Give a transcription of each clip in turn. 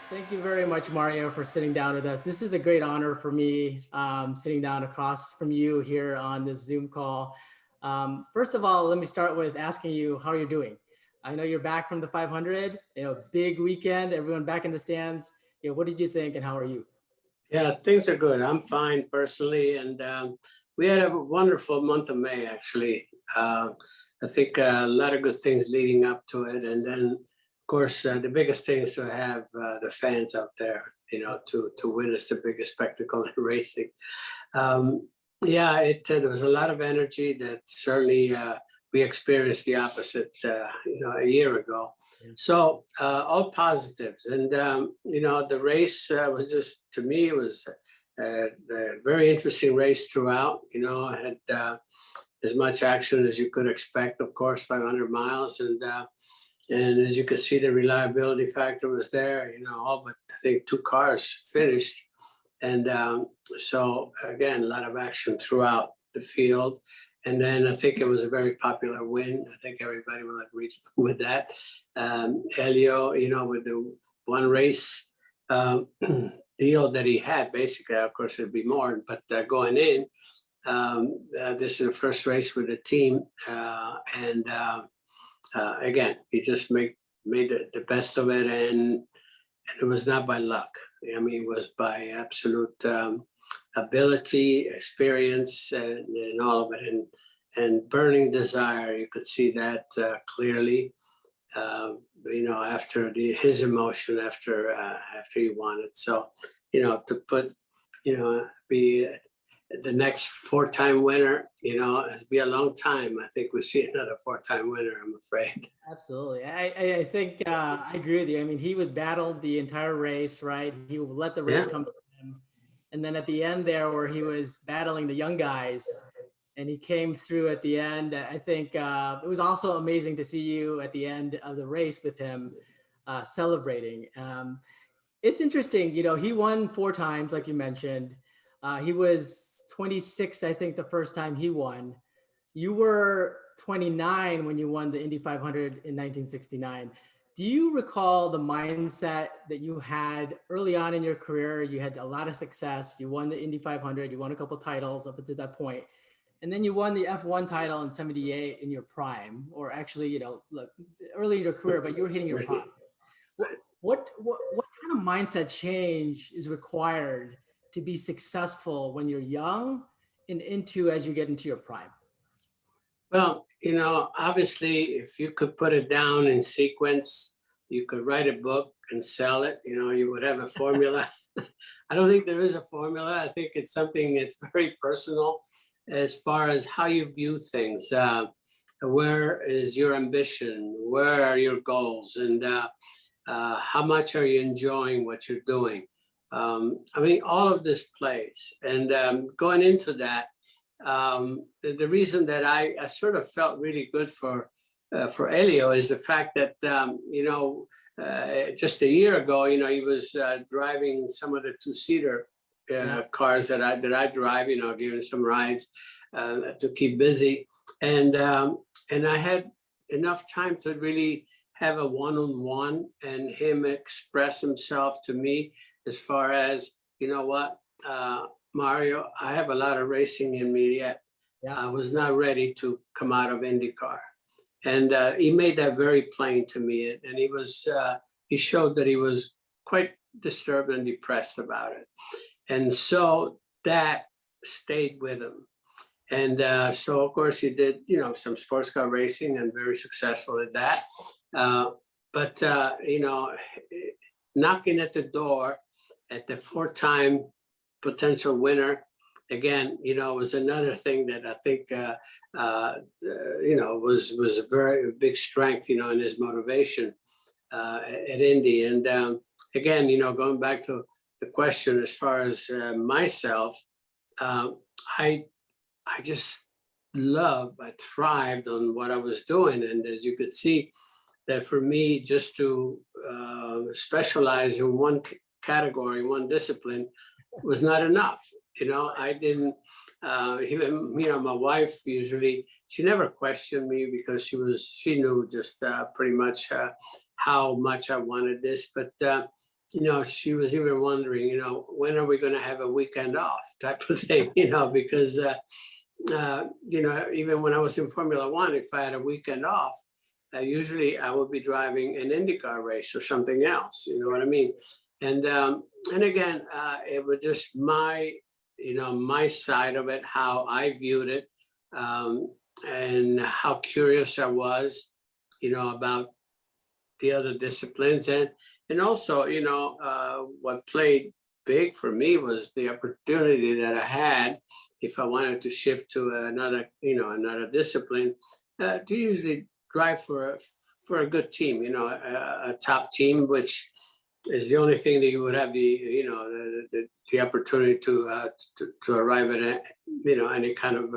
Thank you very much, Mario, for sitting down with us. This is a great honor for me, sitting down across from you here on this Zoom call. First of all, let me start with asking you how you're doing. I know you're back from the 500, big weekend, everyone back in the stands. What did you think and how are you? Yeah, things are good. I'm fine personally, and we had a wonderful month of May, actually. I think a lot of good things leading up to it, and then, of course, the biggest thing is to have the fans out there, to witness the biggest spectacle in racing. Yeah, there was a lot of energy that certainly we experienced the opposite, a year ago. So all positives, and the race was just, to me, it was a very interesting race throughout. I had as much action as you could expect, of course, 500 miles, and as you could see, the reliability factor was there. All but I think two cars finished, and so again, a lot of action throughout the field. And then I think it was a very popular win. I think everybody will agree with that. Elio, with the one race deal that he had, basically, of course, it'd be more, but going in, this is the first race with the team. And again, he just made the best of it. And it was not by luck. I mean, it was by absolute ability, experience, and all of it, and burning desire. You could see that clearly. After his emotion after he won it. So, to put, be the next four-time winner, it's be a long time. I think we'll see another four-time winner, I'm afraid. Absolutely. I think I agree with you. I mean, he was battled the entire race, right? He let the race come to him. And then at the end there, where he was battling the young guys, and he came through at the end. I think it was also amazing to see you at the end of the race with him celebrating. It's interesting, he won four times, like you mentioned. He was 26, I think, the first time he won. You were 29 when you won the Indy 500 in 1969. Do you recall the mindset that you had early on in your career? You had a lot of success. You won the Indy 500. You won a couple titles up until that point. And then you won the F1 title in 78 in your prime, or actually, look, early in your career, but you were hitting your prime. What kind of mindset change is required to be successful when you're young and as you get into your prime? Well, obviously, if you could put it down in sequence, you could write a book and sell it. You would have a formula. I don't think there is a formula. I think it's something that's very personal as far as how you view things. Where is your ambition? Where are your goals? And how much are you enjoying what you're doing? I mean, all of this plays. And going into that, the reason that I sort of felt really good for Elio is the fact that, just a year ago, he was driving some of the two-seater cars that I drive, giving some rides to keep busy. And I had enough time to really have a one-on-one and him express himself to me as far as, Mario, I have a lot of racing in me yet. I was not ready to come out of IndyCar. And he made that very plain to me. And he showed that he was quite disturbed and depressed about it. And so that stayed with him. And so, of course, he did, some sports car racing and very successful at that. But knocking at the door at the four-time potential winner, again, was another thing that I think, was a very big strength, in his motivation at Indy. And again, going back to the question as far as myself, I just I thrived on what I was doing. And as you could see, that for me, just to specialize in one category, one discipline, was not enough. I didn't, even, my wife usually, she never questioned me because she knew just pretty much how much I wanted this. But she was even wondering, when are we going to have a weekend off type of thing, because, even when I was in Formula One, if I had a weekend off, usually I would be driving an IndyCar race or something else, you know what I mean? And again, it was just my side of it, how I viewed it, and how curious I was, about the other disciplines. And also, what played big for me was the opportunity that I had, if I wanted to shift to another discipline, to usually drive for a good team, a top team, which is the only thing that you would have the opportunity to arrive at any kind of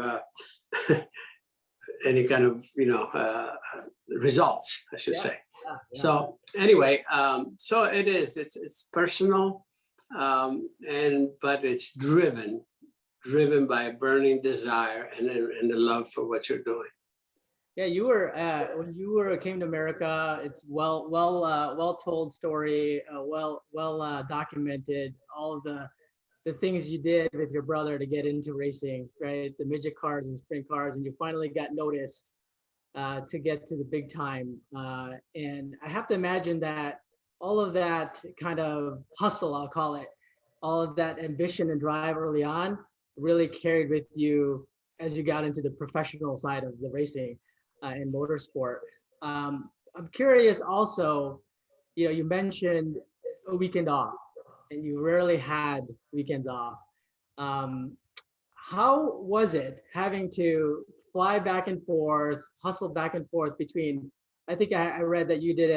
results, I should say. Yeah. So anyway, so it's personal, but it's driven by a burning desire and the love for what you're doing. Yeah, you were when you came to America. It's well told story, well documented. All of the things you did with your brother to get into racing, right? The midget cars and sprint cars, and you finally got noticed to get to the big time. And I have to imagine that all of that kind of hustle, I'll call it, all of that ambition and drive early on really carried with you as you got into the professional side of the racing in motorsport. I'm curious also, you mentioned a weekend off, and you rarely had weekends off. How was it having to fly back and forth, hustle back and forth between, I think I read that you did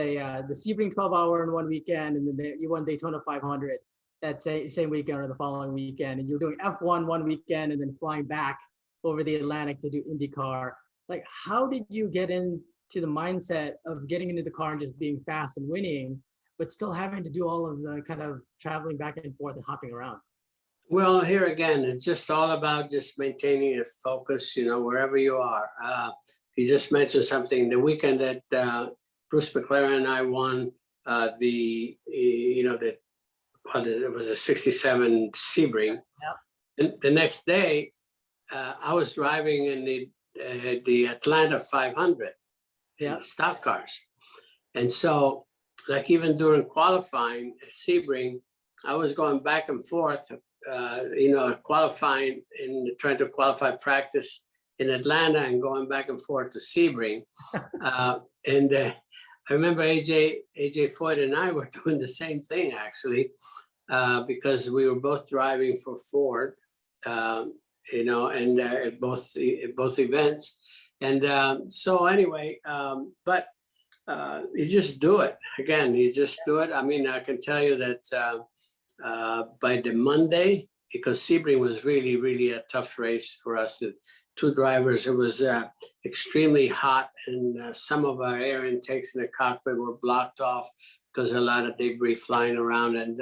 the Sebring 12-hour in one weekend, and then you won Daytona 500 that same weekend or the following weekend, and you were doing F1 one weekend and then flying back over the Atlantic to do IndyCar. Like, how did you get into the mindset of getting into the car and just being fast and winning, but still having to do all of the kind of traveling back and forth and hopping around? Well, here again, it's just all about just maintaining a focus, wherever you are. You just mentioned something. The weekend that Bruce McLaren and I won it was a 67 Sebring. Yep. And the next day, I was driving in the Atlanta 500 in stock cars. And so, like, even during qualifying at Sebring, I was going back and forth, qualifying and trying to qualify practice in Atlanta and going back and forth to Sebring. I remember AJ Foyt and I were doing the same thing, actually, because we were both driving for Ford, and at both events. And so anyway, but you just do it. Again, you just do it. I mean, I can tell you that by the Monday, because Sebring was really, really a tough race for us, the two drivers, it was extremely hot, and some of our air intakes in the cockpit were blocked off because a lot of debris flying around, and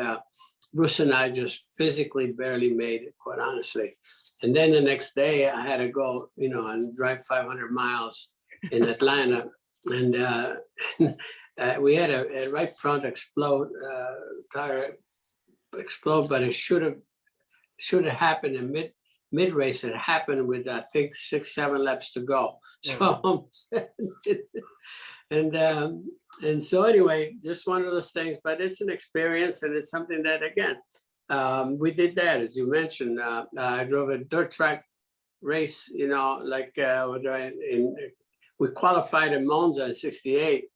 Bruce and I just physically barely made it, quite honestly. And then the next day I had to go, and drive 500 miles in Atlanta, and we had a right front tire explode, but it should have happened in mid race. It happened with, I think, 6-7 laps to go. So and so anyway, just one of those things, but it's an experience, and it's something that, again, we did that, as you mentioned. I drove a dirt track race, we qualified in Monza in '68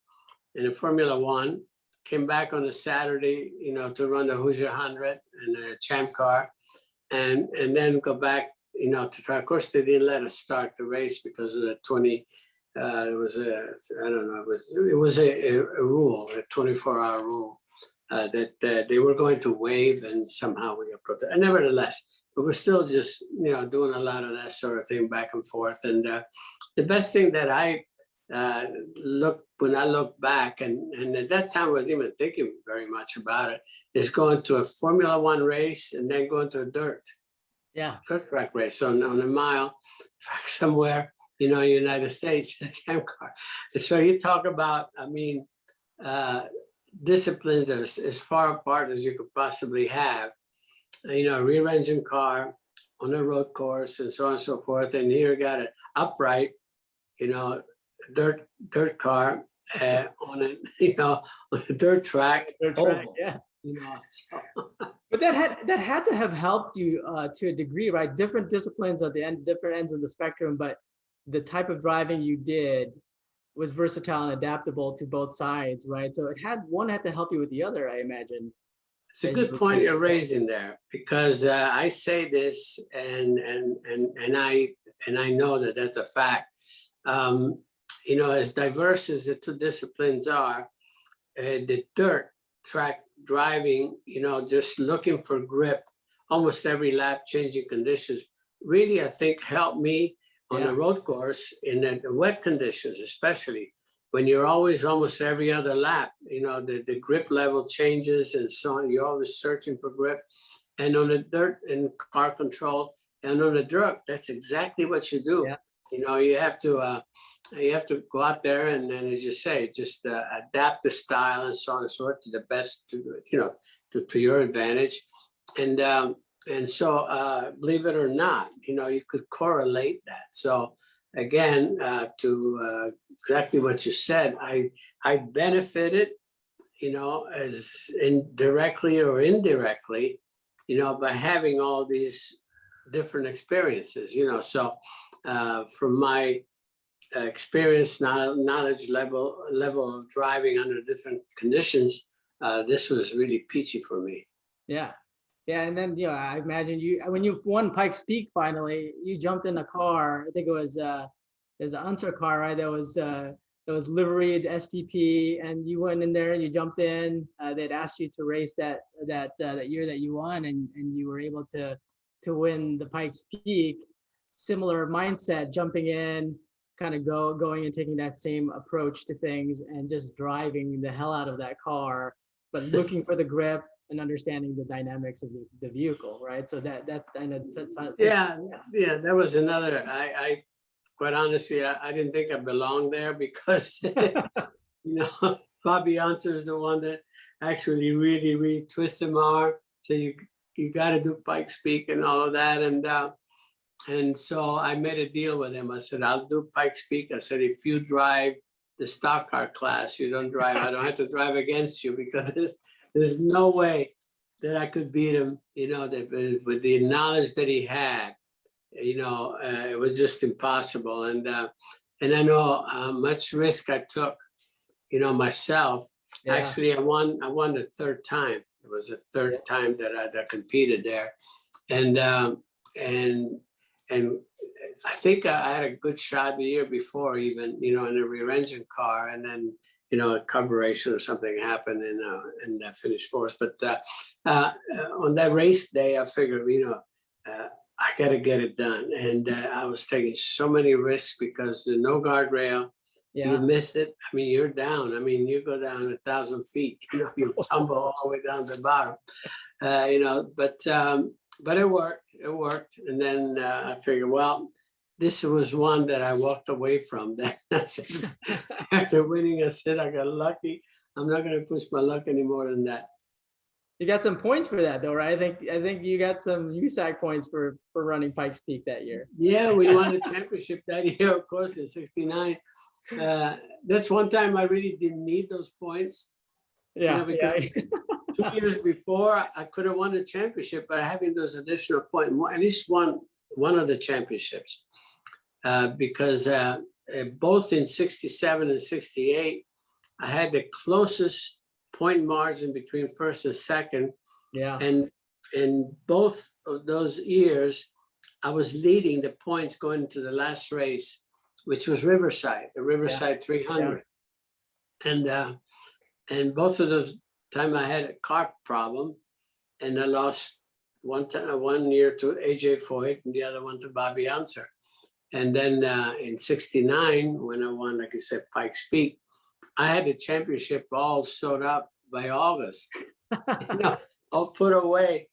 in a Formula One, came back on a Saturday, to run the Hr 100 and a Champ car, and then go back, to try. Of course, they didn't let us start the race because of the 20. It was a rule, a 24-hour rule that they were going to waive, and somehow we got protected. And nevertheless, but we're still just doing a lot of that sort of thing back and forth. And the best thing that when I look back, and at that time I wasn't even thinking very much about it, is going to a Formula One race and then going to a dirt track race on a mile track somewhere, United States, a Champ car. So you talk about, disciplines as far apart as you could possibly have. You know, a rear engine car on a road course and so on and so forth. And here you got an upright, you know, dirt car on it, you know, on a dirt track. Oval, yeah. You know, so. But that had to have helped you to a degree, right? Different disciplines at the end, different ends of the spectrum, but the type of driving you did was versatile and adaptable to both sides, right? So one had to help you with the other, I imagine. It's a good point you're raising there, because I say this and I know that that's a fact. You know, as diverse as the two disciplines are, the dirt track driving, you know, just looking for grip, almost every lap, changing conditions, really, I think, helped me on the road course in the wet conditions, especially when you're always almost every other lap, you know, the grip level changes and so on. You're always searching for grip. And on the dirt and car control and on the dirt, that's exactly what you do. Yeah. You know, you have to go out there and then, as you say, just adapt the style and so on and so forth to the best, you know, to your advantage. And so, believe it or not, you know, you could correlate that. So again, to exactly what you said, I benefited, you know, as indirectly or indirectly, you know, by having all these different experiences, you know. So from my experience, knowledge level of driving under different conditions, this was really peachy for me. Yeah. Yeah, and then, you know, I imagine when you won Pikes Peak finally, you jumped in a car. I think it was there's an Unser car, right? That was liveried STP, and you went in there and you jumped in. They'd asked you to race that year that you won, and you were able to win the Pikes Peak. Similar mindset, jumping in, kind of going and taking that same approach to things, and just driving the hell out of that car, but looking for the grip and understanding the dynamics of the vehicle, right? So that's kind of yeah, that was another. I quite honestly, I didn't think I belonged there, because you know, Bobby Unser is the one that actually really twisted my arm. So you got to do Pikes Peak and all of that, and so I made a deal with him. I said, I'll do Pikes Peak. I said, if you drive the stock car class, you don't drive. I don't have to drive against you, because there's no way that I could beat him, you know, with the knowledge that he had, you know, it was just impossible. And I know how much risk I took, you know, myself. Yeah. Actually, I won the third time. It was the third time that I competed there. And I think I had a good shot the year before, even, you know, in a rear engine car, and then, you know, a carburation or something happened, and I finished fourth. But on that race day, I figured, you know, I got to get it done. And I was taking so many risks, because the no guardrail, you missed it. I mean, you're down. I mean, you go down 1,000 feet, you know, you tumble all the way down to the bottom, you know, but it worked. It worked. And then I figured, well, this was one that I walked away from. That after winning, I said, I got lucky. I'm not going to push my luck any more than that. You got some points for that, though, right? I think you got some USAC points for running Pikes Peak that year. Yeah, we won the championship that year, of course, in '69. That's one time I really didn't need those points. Yeah, you know, because 2 years before, I could have won the championship by having those additional points, at least one of the championships. Because both in '67 and '68, I had the closest point margin between first and second. Yeah. And in both of those years, I was leading the points going into the last race, which was Riverside, the Riverside 300. Yeah. And both of those time I had a car problem, and I lost one year to AJ Foyt and the other one to Bobby Unser. And then in '69, when I won, like I said, Pikes Peak, I had the championship all sewed up by August, you know, all put away.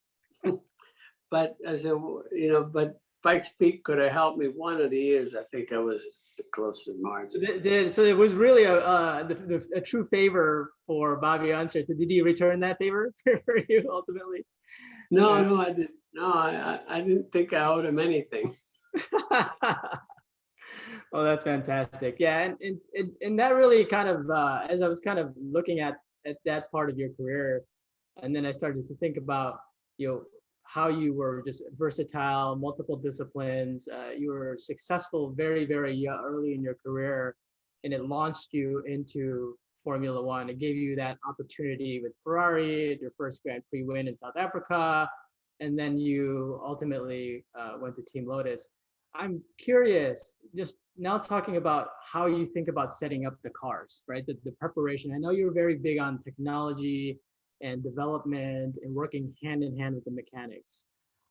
But as a, you know, but Pikes Peak could have helped me one of the years. I think I was the closest margin. So it was really a true favor for Bobby Unser. So did he return that favor for you ultimately? No, no, I didn't. No, I didn't think I owed him anything. Oh, that's fantastic. Yeah, and that really kind of as I was kind of looking at that part of your career, and then I started to think about, you know, how you were just versatile, multiple disciplines. You were successful very, very early in your career, and it launched you into Formula One. It gave you that opportunity with Ferrari, your first Grand Prix win in South Africa, and then you ultimately went to Team Lotus. I'm curious, just now talking about how you think about setting up the cars, right? The preparation. I know you're very big on technology and development and working hand in hand with the mechanics.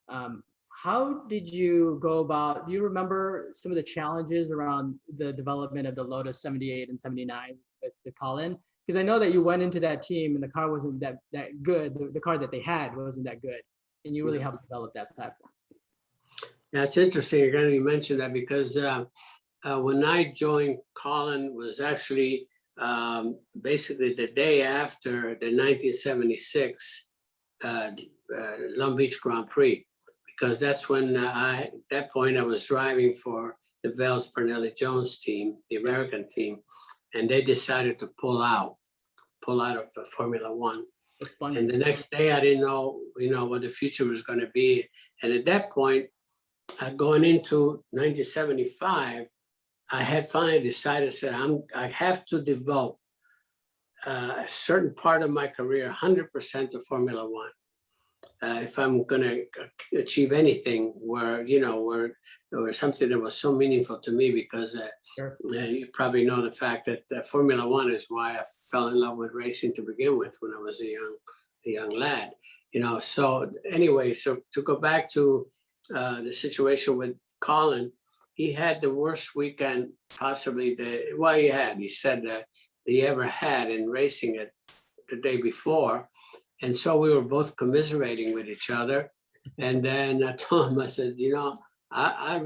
How did you go about, do you remember some of the challenges around the development of the Lotus 78 and 79 with Colin? Because I know that you went into that team and the car wasn't that good. The car that they had wasn't that good. And you really helped develop that platform. That's interesting. Again, you mentioned that because when I joined, Colin was actually basically the day after the 1976 Long Beach Grand Prix, because that's when at that point I was driving for the Vels Pernelli Jones team, the American team, and they decided to pull out of the Formula One. And the next day I didn't know, what the future was going to be. And at that point, going into 1975, I had finally decided, I have to devote a certain part of my career 100% to Formula One. If I'm going to achieve anything where something that was so meaningful to me, because you probably know the fact that Formula One is why I fell in love with racing to begin with when I was a young lad. So anyway, so to go back to the situation with Colin, he had the worst weekend possibly he said that he ever had in racing it the day before. And so we were both commiserating with each other. And then I told him, I said, I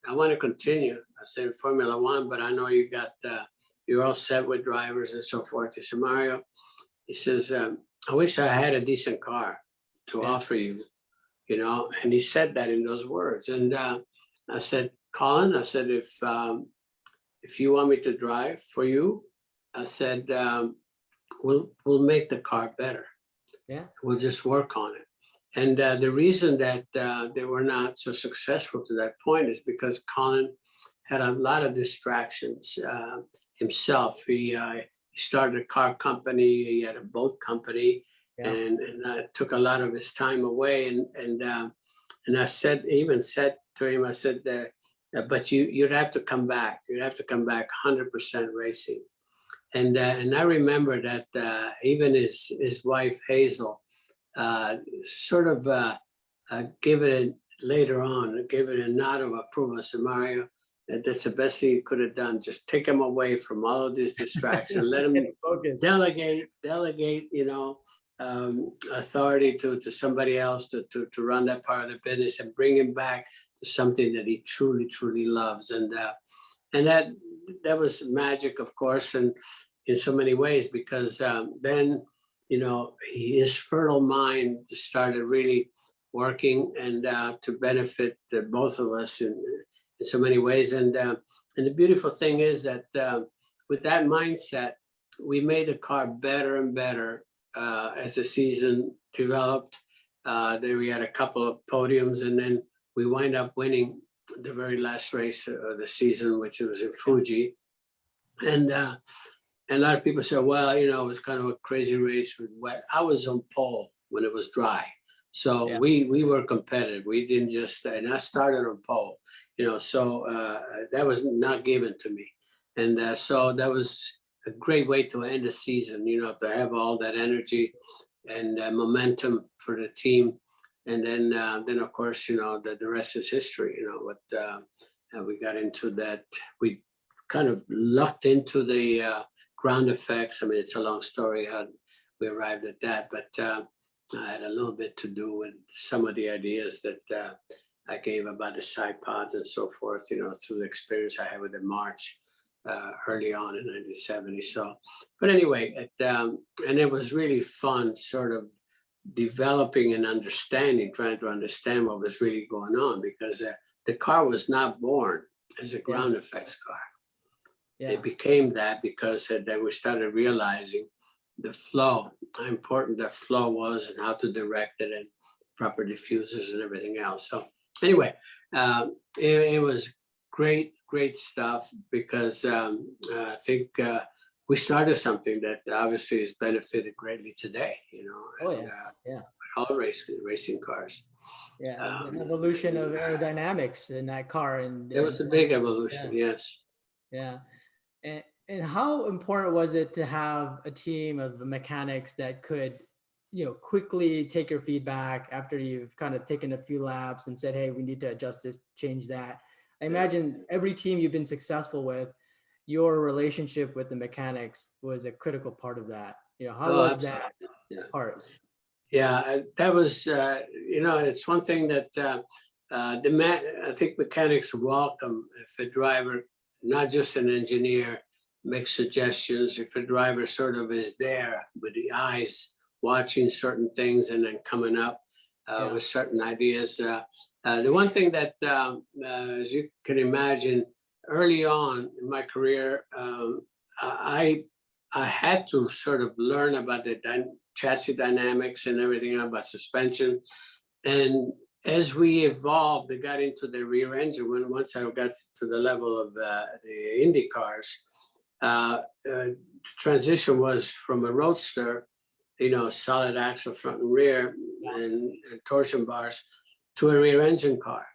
want to continue. I said, Formula One, but I know you're all set with drivers and so forth. He said, Mario, he says, I wish I had a decent car to offer you, and he said that in those words. And I said, Colin, I said, if you want me to drive for you, I said, we'll make the car better. Yeah, we'll just work on it. And the reason that they were not so successful to that point is because Colin had a lot of distractions himself. He started a car company, he had a boat company, and took a lot of his time away. And I even said to him, I said, but you'd have to come back. You'd have to come back 100% racing. And I remember that even his wife, Hazel, sort of gave it later on, gave it a nod of approval. I said, Mario, that's the best thing you could have done. Just take him away from all of this distraction. Let him delegate, authority to somebody else to run that part of the business, and bring him back to something that he truly, truly loves. And that was magic, of course, and in so many ways, because then, his fertile mind started really working and to benefit both of us in so many ways. And the beautiful thing is that with that mindset, we made the car better and better as the season developed. Then we had a couple of podiums, and then we wind up winning the very last race of the season, which was in Fuji. And a lot of people said, well, it was kind of a crazy race with wet. I was on pole when it was dry. So we were competitive. We didn't just, and I started on pole, so that was not given to me. And so that was a great way to end the season, to have all that energy and momentum for the team. And then of course, the rest is history, we got into that. We kind of lucked into the ground effects. I mean, it's a long story how we arrived at that, but I had a little bit to do with some of the ideas that I gave about the side pods and so forth, you know, through the experience I had with the March early on in 1970. So, but anyway, and it was really fun sort of developing and understanding, trying to understand what was really going on, because the car was not born as a ground effects car. Yeah. It became that because then we started realizing the flow, how important that flow was and how to direct it and proper diffusers and everything else. So anyway, it was great stuff, because I think we started something that obviously has benefited greatly today, you know, Oh, and, yeah. all racing cars. Yeah, it was an evolution of aerodynamics in that car, and It was a big evolution, yes. Yeah. And how important was it to have a team of mechanics that could, you know, quickly take your feedback after you've kind of taken a few laps and said, hey, we need to adjust this, change that? I imagine every team you've been successful with, your relationship with the mechanics was a critical part of that. You know, how was that part? Yeah, that was, you know, it's one thing that I think mechanics welcome if a driver, not just an engineer, makes suggestions. If a driver sort of is there with the eyes watching certain things and then coming up with certain ideas. The one thing that, as you can imagine, early on in my career, I had to sort of learn about the chassis dynamics and everything about suspension. And as we evolved, I got into the rear engine. Once I got to the level of the Indy cars, transition was from a roadster, you know, solid axle front and rear and torsion bars, to a rear engine car.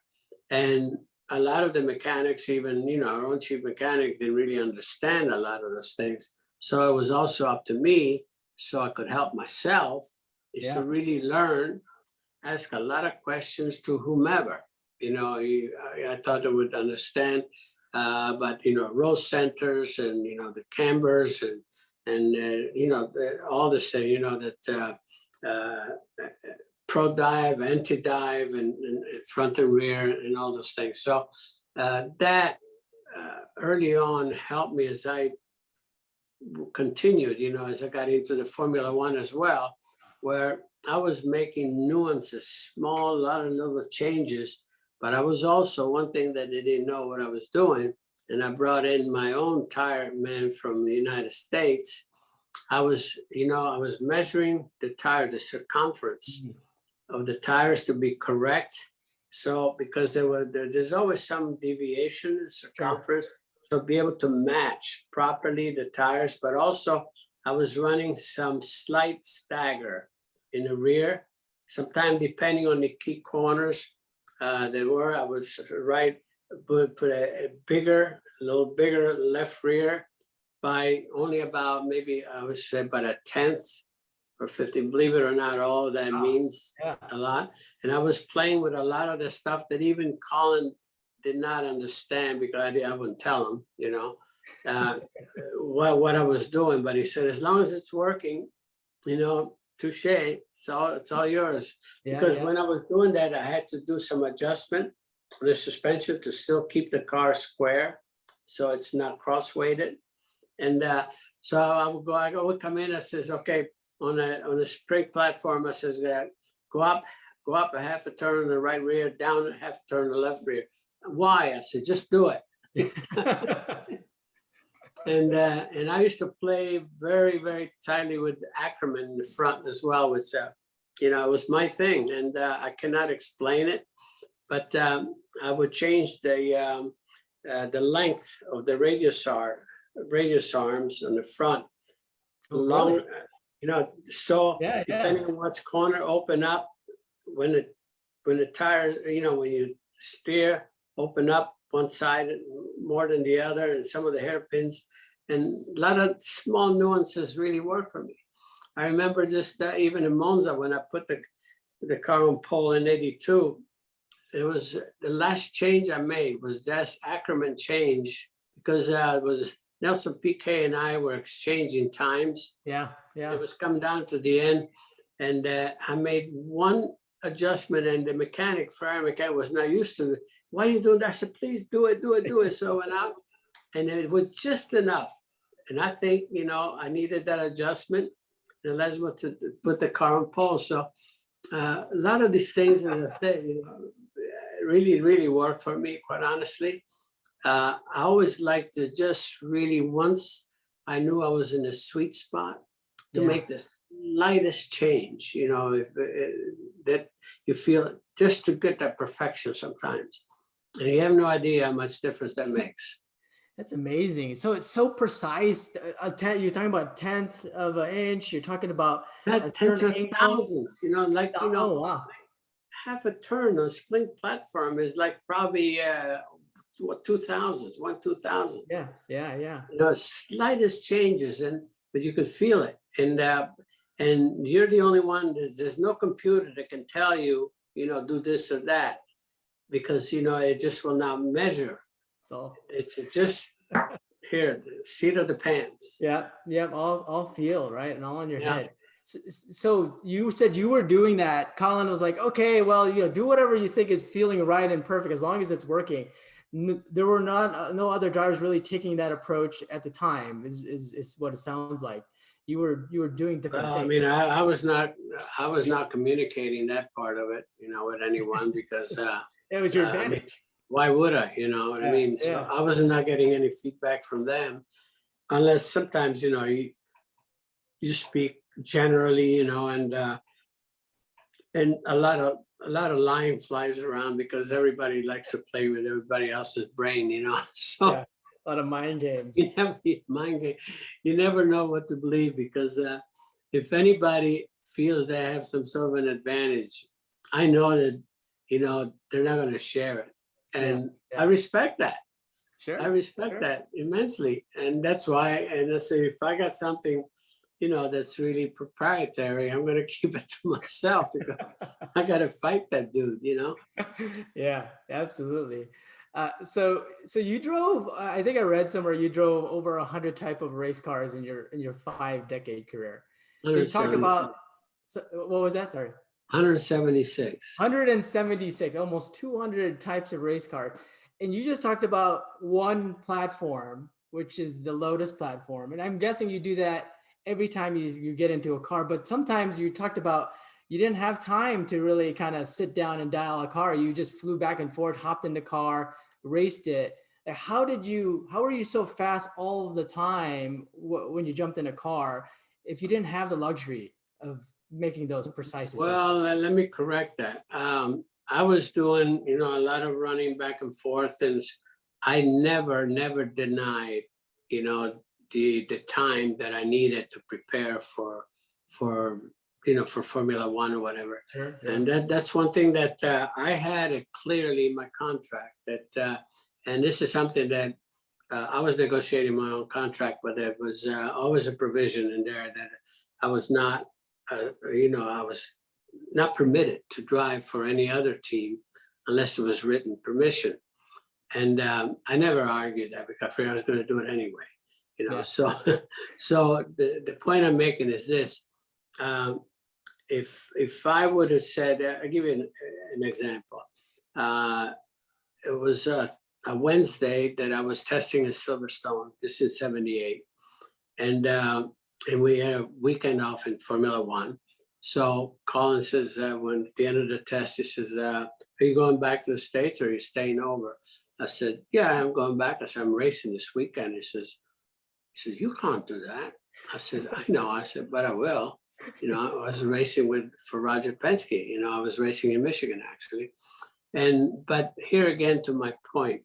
And a lot of the mechanics, even, you know, our own chief mechanic, didn't really understand a lot of those things. So it was also up to me, so I could help myself, is to really learn, ask a lot of questions to whomever, you know, I thought I would understand, but, you know, roll centers and, you know, the cambers and you know, all the say, you know, that pro dive, anti dive, and front and rear, and all those things. So that early on helped me as I continued, you know, as I got into the Formula One as well, where I was making nuances, small, a lot of little changes, but I was also, one thing that they didn't know what I was doing, and I brought in my own tire man from the United States. I was, you know, I was measuring the tire, the circumference of the tires to be correct. So because there's always some deviation in circumference, so be able to match properly the tires, but also I was running some slight stagger in the rear. Sometimes depending on the key corners I was put a little bigger left rear by only about, maybe I would say about a 10th or 50th. Believe it or not, all that means a lot. And I was playing with a lot of the stuff that even Colin did not understand, because I wouldn't tell him, you know, what I was doing. But he said, as long as it's working, you know, touche, it's all yours. Because when I was doing that, I had to do some adjustment on the suspension to still keep the car square, so it's not cross-weighted. And so I would come in, I says, okay, on a spring platform, I says, go up a half a turn on the right rear, down a half a turn on the left rear. Why? I said, just do it. And I used to play very, very tightly with Ackerman in the front as well, which, you know, it was my thing, and I cannot explain it, but I would change the length of the radius arms on the front. Long, you know, so depending on which corner open up, when the tire, you know, when you steer, open up one side more than the other, and some of the hairpins, and a lot of small nuances really work for me. I remember just even in Monza, when I put the car on pole in '82, it was the last change I made was that Ackerman change, because it was Nelson Piquet and I were exchanging times. It was coming down to the end, and I made one adjustment, and the mechanic, Ferrari mechanic, was not used to it. Why are you doing that? I said, please do it, do it, do it. So I went out, and it was just enough. And I think, you know, I needed that adjustment, and that's what to put the car on pole. So a lot of these things, as I said, you know, really, really work for me, quite honestly. I always like to just really, once I knew I was in a sweet spot, to make the slightest change, you know, if that you feel, just to get that perfection sometimes. And you have no idea how much difference that makes. That's amazing. So it's so precise. You're talking about 1/10 of an inch. You're talking about Not tens of thousands, you know, like, you know, oh wow, half a turn on spring platform is like probably what, 2,000, 1/2000. yeah, yeah, yeah. You know, slightest changes, but you could feel it. And you're the only one. There's no computer that can tell you, you know, do this or that, because, you know, it just will not measure. So it's just here, the seat of the pants. yeah, yeah, all feel right and all in your head. So you said you were doing that. Colin was like, okay, well, you know, do whatever you think is feeling right and perfect as long as it's working. There were no other drivers really taking that approach at the time. Is what it sounds like. You were doing different things. I mean, I was not communicating that part of it, you know, with anyone, because it was your advantage. Why would I? You know what I mean? So I was not getting any feedback from them, unless sometimes, you know, you speak generally, you know, and a lot of lying flies around, because everybody likes to play with everybody else's brain, you know. So a lot of mind games. Mind game. You never know what to believe, because if anybody feels they have some sort of an advantage, I know that, you know, they're not going to share it, and I respect that. Sure. I respect that immensely, and that's why. And I say, if I got something, you know, that's really proprietary, I'm going to keep it to myself, because I got to fight that dude, you know? Yeah, absolutely. So you drove, I think I read somewhere you drove over 100 type of race cars in your 5-decade career. Can you talk about, what was that? Sorry. 176. 176, almost 200 types of race cars. And you just talked about one platform, which is the Lotus platform. And I'm guessing you do that every time you get into a car, but sometimes you talked about you didn't have time to really kind of sit down and dial a car. You just flew back and forth, hopped in the car, raced it. How were you so fast all of the time when you jumped in a car, if you didn't have the luxury of making those precise adjustments? Well, let me correct that. I was doing, you know, a lot of running back and forth, and I never denied, you know, the time that I needed to prepare for you know, for Formula One or whatever. Sure. And that's one thing that I had it clearly in my contract, that and this is something that I was negotiating my own contract, but there was always a provision in there that I was not you know, I was not permitted to drive for any other team unless there was written permission. And I never argued that, because I figured I was going to do it anyway. You know, so the point I'm making is this: if I would have said, I'll give you an example. It was a Wednesday that I was testing in Silverstone. This is '78, and we had a weekend off in Formula One. So Colin says, when at the end of the test, he says, "Are you going back to the States, or are you staying over?" I said, "Yeah, I'm going back." I said, "I'm racing this weekend." He says, "You can't do that." I said, "I know." I said, "But I will." You know, I was racing for Roger Penske. You know, I was racing in Michigan, actually. But here again, to my point,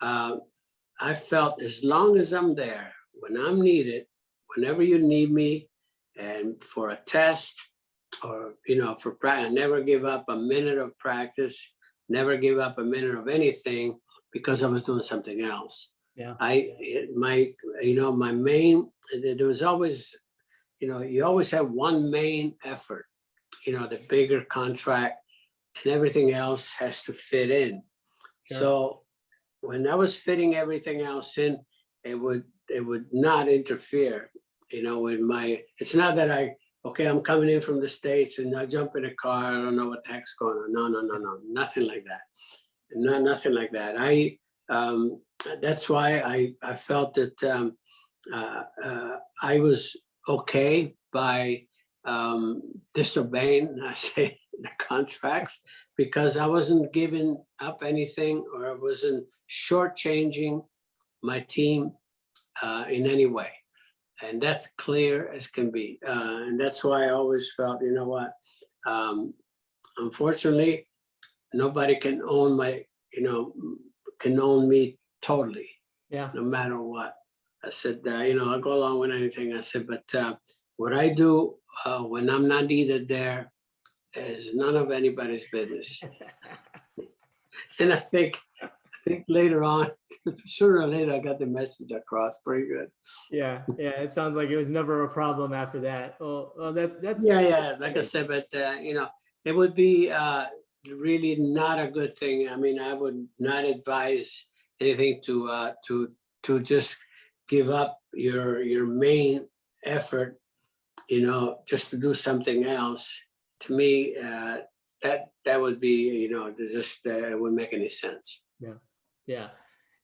I felt as long as I'm there, when I'm needed, whenever you need me, and for a test, or, you know, for practice, I never give up a minute of practice, never give up a minute of anything, because I was doing something else. Yeah. My main, there was always, you know, you always have one main effort, you know, the bigger contract, and everything else has to fit in. Sure. So when I was fitting everything else in, it would not interfere, you know, with my, it's not that I okay, I'm coming in from the States and I jump in a car. I don't know what the heck's going on. No, nothing like that. Nothing like that. That's why I felt that I was okay by disobeying, I say, the contracts, because I wasn't giving up anything, or I wasn't shortchanging my team in any way. And that's clear as can be. And that's why I always felt, you know what, unfortunately, nobody can own my, can own me totally, no matter what. I said, I'll go along with anything. I said, but what I do when I'm not needed there is none of anybody's business. And I think later on, sooner or later, I got the message across pretty good. Yeah. It sounds like it was never a problem after that. Well, that's Yeah. Like I said, but it would be really not a good thing. I mean, I would not advise anything to just give up your main effort, just to do something else. To me, that would be, just it wouldn't make any sense. Yeah.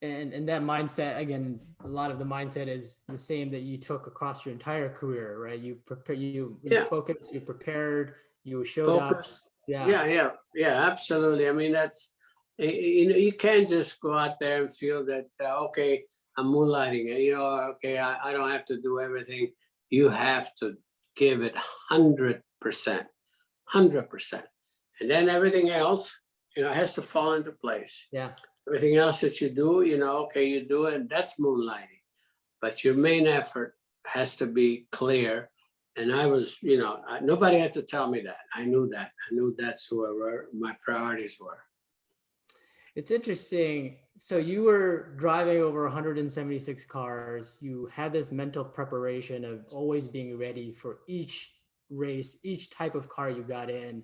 And that mindset, again, a lot of the mindset is the same that you took across your entire career, right? You prepare, you focused, you prepared, you showed Focus. up. Yeah, absolutely. I mean, that's, you can't just go out there and feel that, okay, I'm moonlighting, okay, I don't have to do everything. You have to give it 100%, 100%. And then everything else, has to fall into place. Yeah. Everything else that you do, okay, you do it, and that's moonlighting. But your main effort has to be clear. And I was, nobody had to tell me that. I knew that. I knew that's who my priorities were. It's interesting. So you were driving over 176 cars. You had this mental preparation of always being ready for each race, each type of car you got in.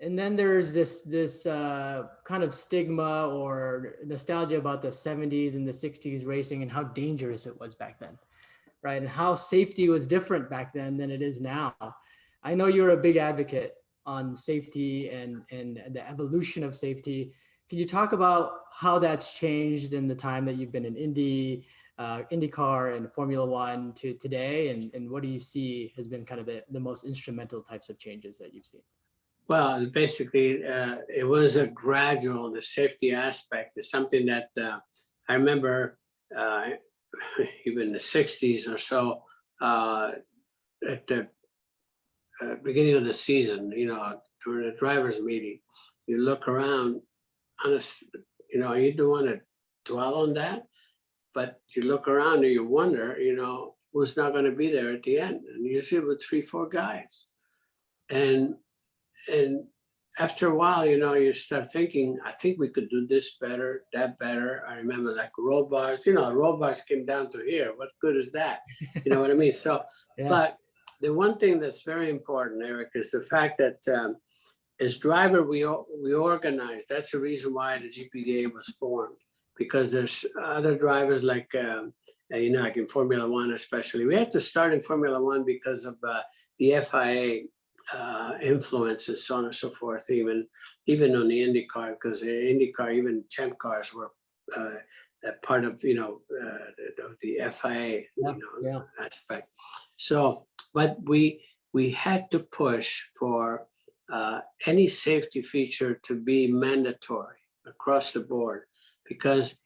And then there's this kind of stigma or nostalgia about the 70s and the 60s racing and how dangerous it was back then, right? And how safety was different back then than it is now. I know you're a big advocate on safety and the evolution of safety. Can you talk about how that's changed in the time that you've been in Indy, IndyCar and Formula One to today? And what do you see has been kind of the most instrumental types of changes that you've seen? Well, basically, it was a gradual, the safety aspect is something that I remember even in the 60s or so, at the beginning of the season, during the driver's meeting, you look around, honestly, you don't want to dwell on that, but you look around and you wonder, who's not going to be there at the end. And usually with 3-4 guys. And after a while, you start thinking, I think we could do this better, that better. I remember like roll bars, roll bars came down to here. What good is that? You know what I mean? So, But the one thing that's very important, Eric, is the fact that as driver, we organize. That's the reason why the GPDA was formed, because there's other drivers like, like in Formula One especially. We had to start in Formula One because of the FIA influences, so on and so forth, even on the IndyCar, because the IndyCar, even champ cars were part of, the FIA aspect. So, but we had to push for any safety feature to be mandatory across the board, because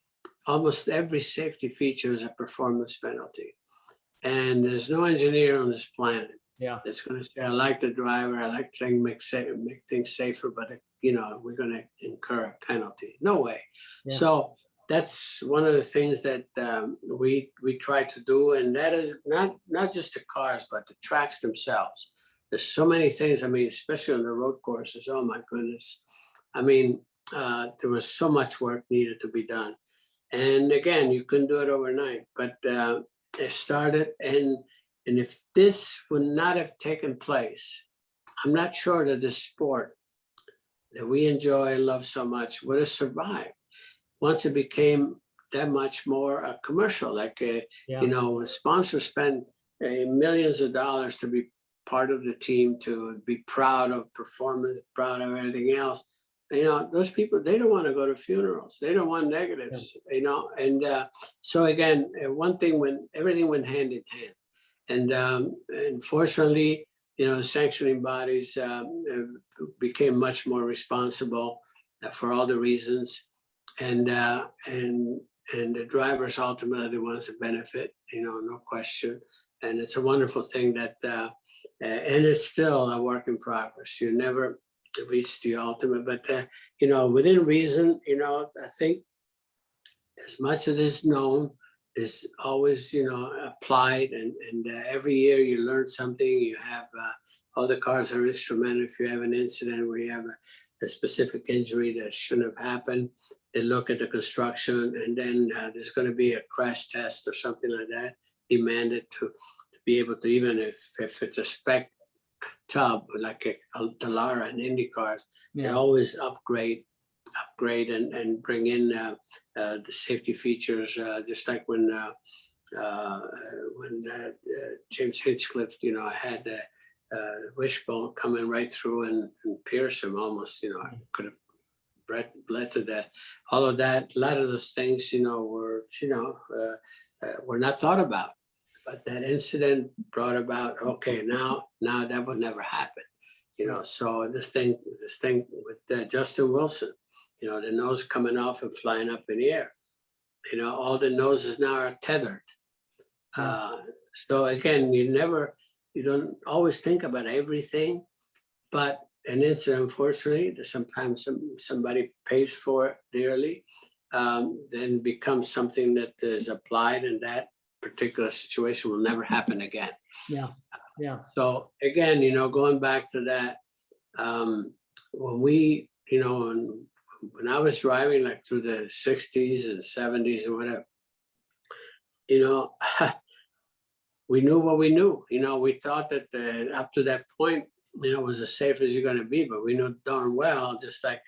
almost every safety feature is a performance penalty. And there's no engineer on this planet that's going to say, I like the driver, I like to make things safer, but we're going to incur a penalty. No way. So that's one of the things that we try to do, and that is not just the cars, but the tracks themselves. There's so many things. I mean, especially on the road courses. Oh my goodness! I mean, there was so much work needed to be done, and again, you couldn't do it overnight. But it started, and if this would not have taken place, I'm not sure that this sport that we enjoy and love so much would have survived. Once it became that much more commercial, like sponsors spend millions of dollars to be part of the team, to be proud of performance, proud of everything else. You know, those people, they don't want to go to funerals. They don't want negatives, you know. And so again, one thing, when everything went hand in hand. And fortunately, you know, sanctioning bodies became much more responsible for all the reasons. And the drivers ultimately the ones that benefit, you know, no question. And it's a wonderful thing that, and it's still a work in progress. You never reach the ultimate, but you know, within reason, you know, I think as much as is known is always, you know, applied, and every year you learn something. You have all the cars are instrumental. If you have an incident where you have a specific injury that shouldn't have happened, they look at the construction, and then there's going to be a crash test or something like that demanded to be able to, even if it's a spec tub like a Dallara and Indy cars, they always upgrade and bring in the safety features, just like when James Hinchcliffe, you know, had the wishbone coming right through and pierce him almost, you know, I could have bled to that. All of that, a lot of those things, you know, were not thought about. But that incident brought about, okay, now that would never happen, you know. So this thing with Justin Wilson, you know, the nose coming off and flying up in the air, you know, all the noses now are tethered. So again, you don't always think about everything, but an incident, unfortunately, sometimes somebody pays for it dearly, then becomes something that is applied, and that particular situation will never happen again. So again, you know, going back to that, when we, you know, when I was driving like through the 60s and 70s and whatever, you know, we knew what we knew. You know, we thought that up to that point, you know, it was as safe as you're going to be, but we knew darn well, just like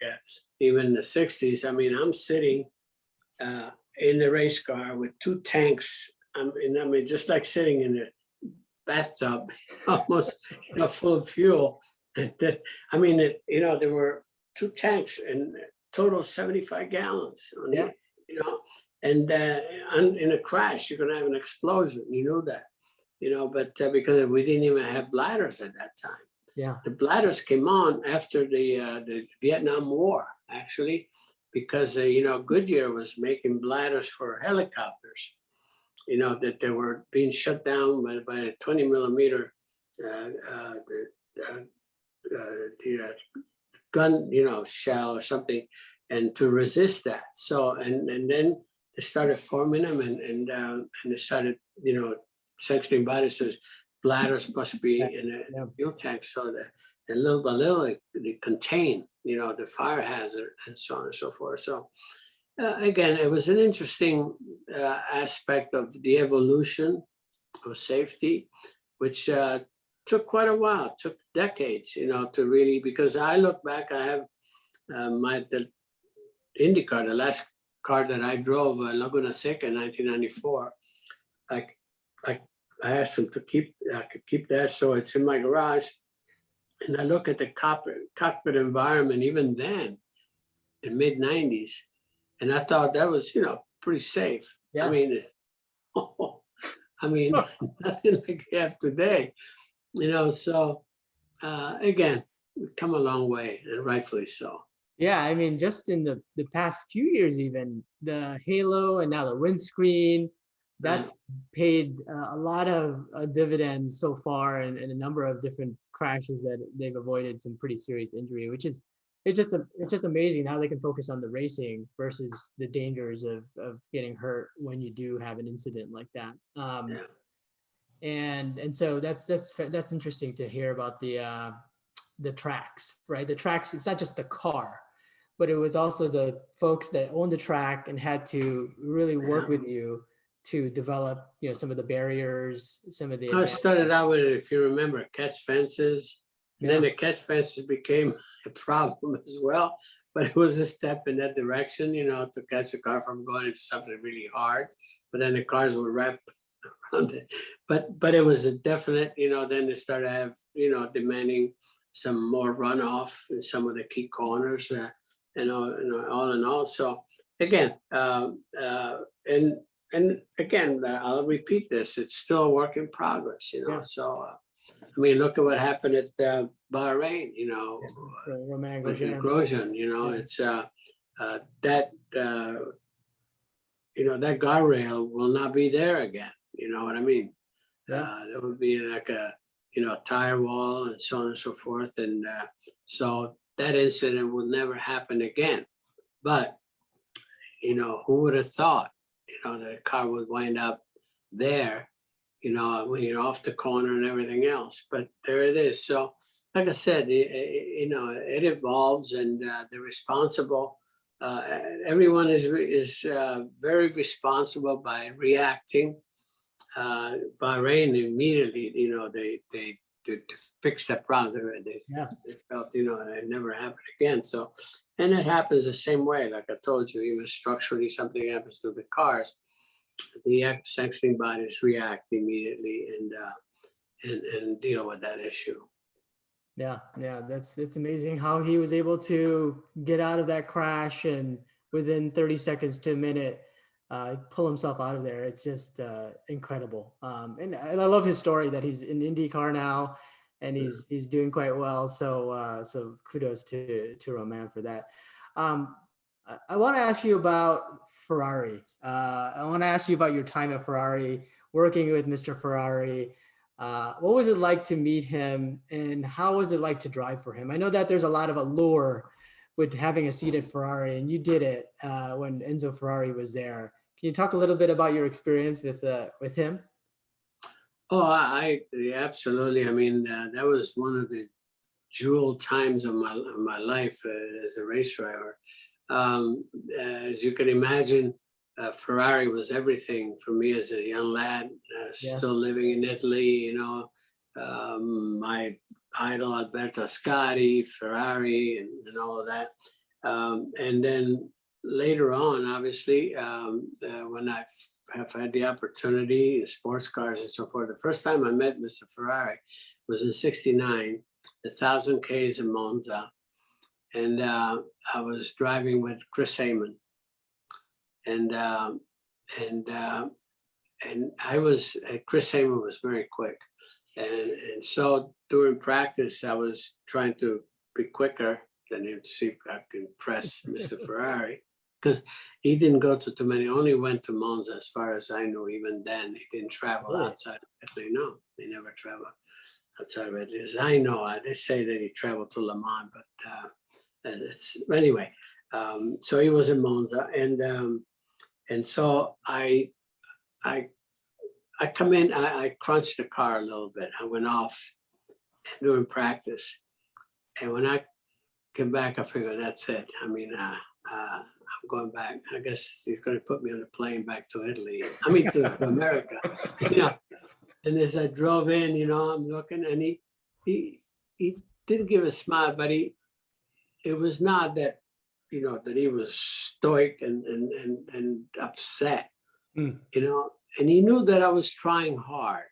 even in the 60s, I mean, I'm sitting in the race car with two tanks. I mean, just like sitting in a bathtub, almost, you know, full of fuel. I mean, you know, there were two tanks and total 75 gallons. You know, and in a crash, you're going to have an explosion. You know that, you know, but because we didn't even have bladders at that time. The bladders came on after the Vietnam War, actually, because, you know, Goodyear was making bladders for helicopters, you know, that they were being shut down by a 20 millimeter gun, you know, shell or something, and to resist that. So, and then they started forming them, and they started, you know, sanctioning bodies says bladders must be in a fuel tank, so that and little by little they contain, you know, the fire hazard and so on and so forth. So again, it was an interesting aspect of the evolution of safety, which took quite a while, took decades, you know, to really, because I look back, I have the IndyCar, the last car that I drove, Laguna Seca in 1994. I asked them to keep that, so it's in my garage. And I look at the cockpit environment even then, in mid 90s, and I thought that was, you know, pretty safe. I mean, nothing like you have today, you know. So again, we've come a long way, and rightfully so. Yeah, I mean, just in the past few years, even the halo and now the windscreen, that's paid a lot of dividends so far, and a number of different crashes that they've avoided some pretty serious injury, which is it's just amazing how they can focus on the racing versus the dangers of getting hurt when you do have an incident like that. And so that's interesting to hear about the tracks, right? The tracks, it's not just the car, but it was also the folks that owned the track and had to really work with you to develop, you know, some of the barriers, some of the. I started out with, if you remember, catch fences, and then the catch fences became a problem as well. But it was a step in that direction, you know, to catch a car from going into something really hard. But then the cars would wrap around it. But it was a definite, then they started have, demanding some more runoff in some of the key corners, all in all. So again, and again, I'll repeat this, it's still a work in progress, Yeah. So, I mean, look at what happened at Bahrain, Romain with the Grosjean. Grosjean, it's that, that guardrail will not be there again. You know what I mean? Yeah. There would be like a, tire wall and so on and so forth. And so that incident will never happen again. But, who would have thought, that a car would wind up there, when you're off the corner and everything else. But there it is. So, like I said, it evolves, and they're responsible. Everyone is very responsible by reacting. Bahrain immediately, they to fix that problem. They felt, it never happened again. So, and it happens the same way. Like I told you, even structurally, something happens to the cars, the sanctioning bodies react immediately and deal with that issue. Yeah, it's amazing how he was able to get out of that crash and within 30 seconds to a minute pull himself out of there. It's just incredible. And I love his story that he's in IndyCar now and he's doing quite well. So so kudos to Romain for that. I want to ask you about Ferrari. I want to ask you about your time at Ferrari, working with Mr. Ferrari. What was it like to meet him, and how was it like to drive for him? I know that there's a lot of allure with having a seat at Ferrari, and you did it when Enzo Ferrari was there. Can you talk a little bit about your experience with him? Oh, I absolutely. I mean, that was one of the jewel times of my life as a race driver. As you can imagine, Ferrari was everything for me as a young lad, still living in Italy, my idol Alberto Ascari, Ferrari, and all of that. And then later on, obviously, when I have had the opportunity, sports cars and so forth, the first time I met Mr. Ferrari was in '69, the 1,000 Ks in Monza. And I was driving with Chris Amon. And I was, Chris Amon was very quick. And so during practice, I was trying to be quicker than him to see if I could impress Mr. Ferrari. Because he didn't go to too many, only went to Monza as far as I know. Even then, he didn't travel outside of Italy. No, he never traveled outside of Italy. As I know, they say that he traveled to Le Mans, but anyway. So he was in Monza, and so I come in, I crunched the car a little bit. I went off during practice. And when I came back, I figured that's it. I mean, I'm going back. I guess he's going to put me on a plane back to Italy. I mean, to America. And as I drove in, I'm looking, and he didn't give a smile, but it was not that, that he was stoic and upset, and he knew that I was trying hard.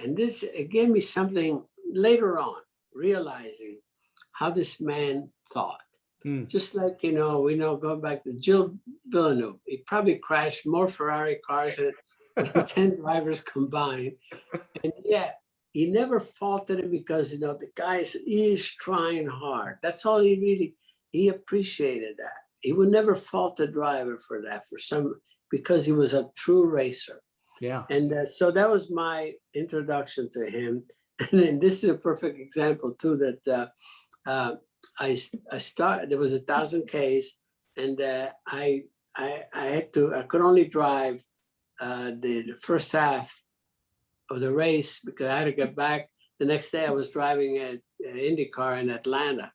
And it gave me something later on, realizing how this man thought. Just like, we know, going back to Gilles Villeneuve, he probably crashed more Ferrari cars than 10 drivers combined. And yet, he never faulted him because, the guy is trying hard. That's all he appreciated that. He would never fault the driver for that, because he was a true racer. Yeah. And so that was my introduction to him. And then this is a perfect example too, that I started, there was 1,000 Ks, and I could only drive the first half of the race because I had to get back. The next day I was driving an IndyCar in Atlanta.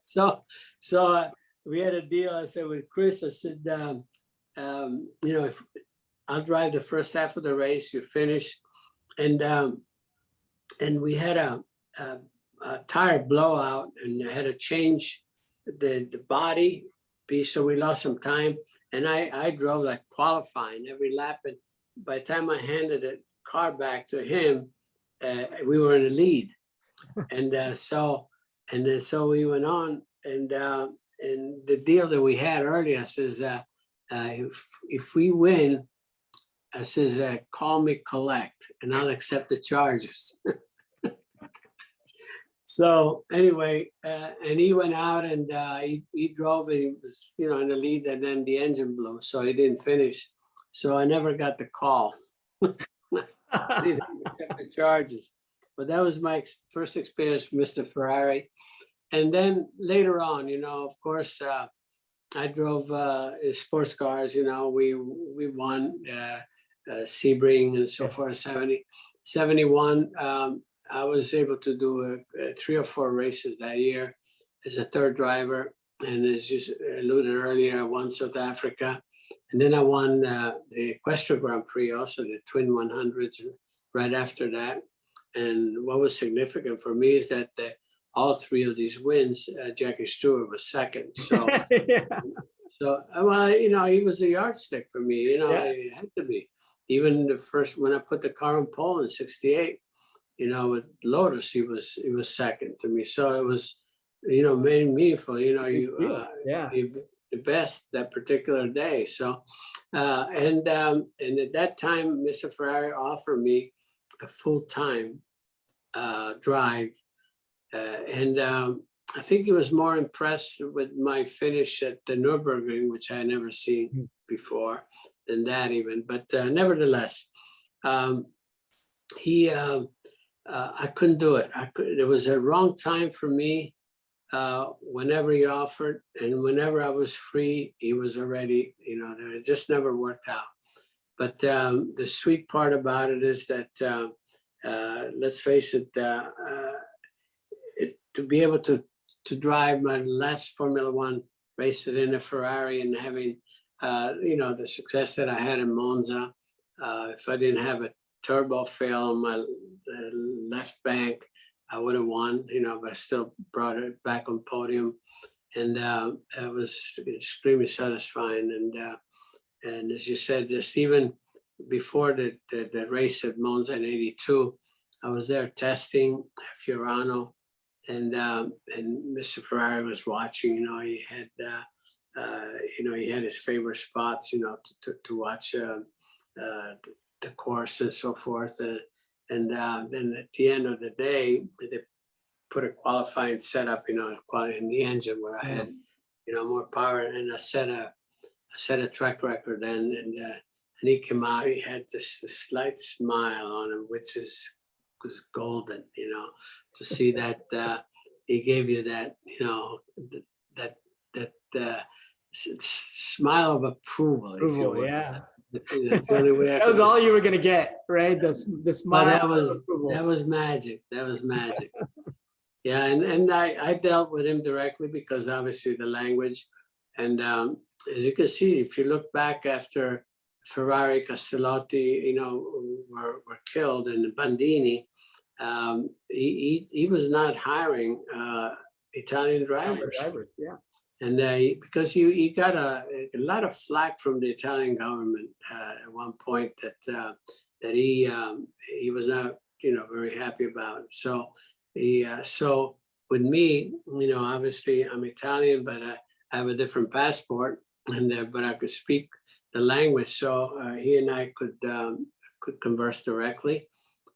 So we had a deal. I said with Chris, I said, if I'll drive the first half of the race, you finish. And we had a tire blowout, and I had to change the body piece, so we lost some time. And I drove like qualifying every lap, by the time I handed the car back to him, we were in the lead. And so we went on, and the deal that we had earlier says, if we win, I says, call me collect, and I'll accept the charges. So anyway, and he went out, and he drove, and he was, you know, in the lead, and then the engine blew, so he didn't finish. So I never got the call. I didn't accept the charges. But that was my first experience with Mr. Ferrari. And then later on, you know, of course, I drove sports cars. You know, we won Sebring and so forth. 71. I was able to do 3 or 4 races that year as a third driver. And as you alluded earlier, I won South Africa. And then I won the Equestria Grand Prix, also the Twin 100s right after that. And what was significant for me is that all 3 of these wins, Jackie Stewart was second. So, Yeah. so well, you know, he was a yardstick for me. You know, Yeah. it had to be. Even the first, when I put the car on pole in '68, you know, with Lotus, he was second to me. So it was, you know, meaningful. You know, the best that particular day. So, and at that time, Mr. Ferrari offered me a full-time drive, and I think he was more impressed with my finish at the Nürburgring, which I had never seen before, than that even. But nevertheless, I couldn't do it. It was a wrong time for me. Whenever he offered, and whenever I was free, he was already, you know, it just never worked out. But the sweet part about it is that, let's face it, to be able to drive my last Formula One race in a Ferrari and having, you know, the success that I had in Monza, if I didn't have a turbo fail on my left bank, I would have won, you know, but I still brought it back on podium. And it was extremely satisfying. And as you said, just even before the race at Monza in '82, I was there testing Fiorano, and Mr. Ferrari was watching. You know, he had he had his favorite spots, you know, to watch the course and so forth. And then at the end of the day, they put a qualifying setup, you know, in the engine where I had, you know, more power, and I set a track record. And he came out. He had this slight smile on him, which was golden, you know, to see that he gave you that, you know, that smile of approval. If you will. Yeah. That's the only way. That was all you were gonna get, right? The smile. That was magic. That was magic. Yeah, and I dealt with him directly because obviously the language, and as you can see, if you look back after Ferrari, Castellotti, you know, were killed, and Bandini, he was not hiring Italian drivers. Yeah. And because he got a lot of flack from the Italian government at one point that he was not, you know, very happy about. So so with me, you know, obviously I'm Italian, but I have a different passport, and but I could speak the language, so he and I could converse directly,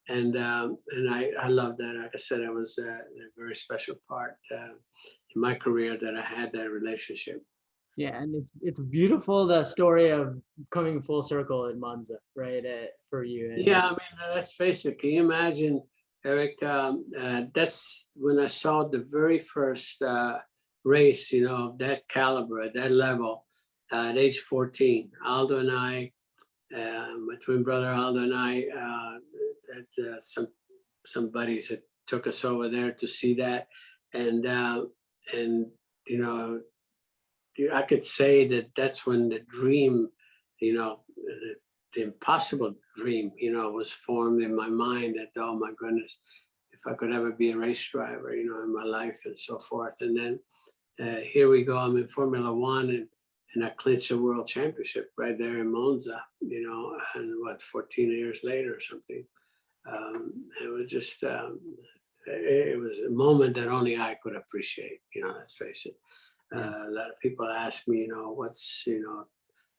and I love that. Like I said, it was a very special part in my career that I had that relationship. Yeah, and it's beautiful, the story of coming full circle in Monza, right? For you. Yeah, I mean, let's face it. Can you imagine, Eric? That's when I saw the very first race, you know, of that caliber, at that level, at age 14. Aldo and I, my twin brother Aldo and I, had some buddies that took us over there to see that, and you know, I could say that that's when the dream, you know, the impossible dream, you know, was formed in my mind that, oh my goodness, if I could ever be a race driver, you know, in my life and so forth. And then here we go, I'm in Formula One, and I clinched a world championship right there in Monza, and 14 years later or something. It was just, it was a moment that only I could appreciate, let's face it. A lot of people ask me,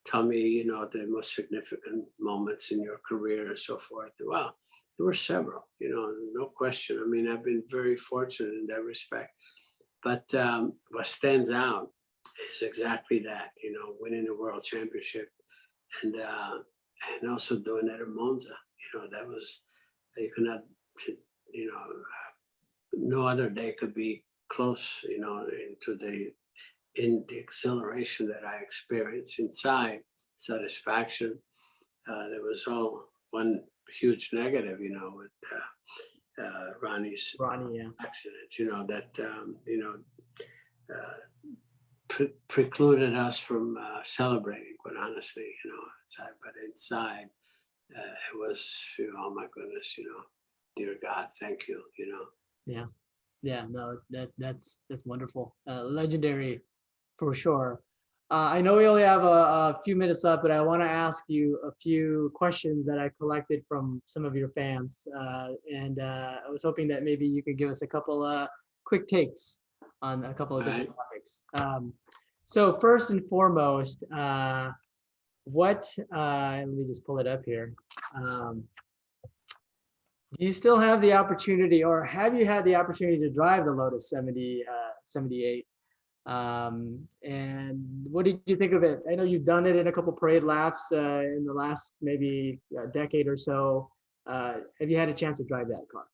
tell me, the most significant moments in your career and so forth. Well, there were several, no question. I mean, I've been very fortunate in that respect. But what stands out is exactly that, winning the world championship and also doing it at Monza. That was, you cannot, no other day could be close, in the exhilaration that I experienced inside, satisfaction. There was all one huge negative, with Ronnie's accident, that precluded us from celebrating, quite honestly, outside. But inside, it was, oh my goodness, dear God, thank you, Yeah, no, that's wonderful. Legendary for sure. I know we only have a few minutes left, but I want to ask you a few questions that I collected from some of your fans. And I was hoping that maybe you could give us a couple quick takes on a couple of different topics. So first and foremost, let me just pull it up here. Do you still have the opportunity, or have you had the opportunity to drive the Lotus 78? And what did you think of it? I know you've done it in a couple parade laps in the last maybe decade or so. Have you had a chance to drive that car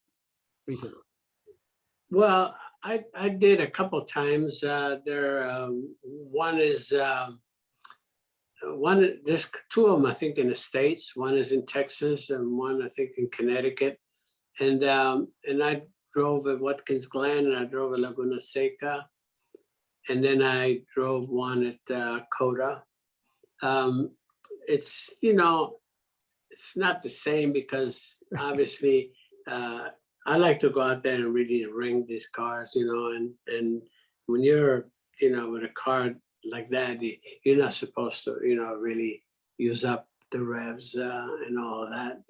recently? Well, I did a couple times. There's two of them, I think, in the States. One is in Texas and one, I think, in Connecticut. And I drove at Watkins Glen and I drove at Laguna Seca. And then I drove one at Coda. It's, it's not the same because obviously I like to go out there and really ring these cars, and when you're, with a car like that, you're not supposed to, really use up the revs and all of that,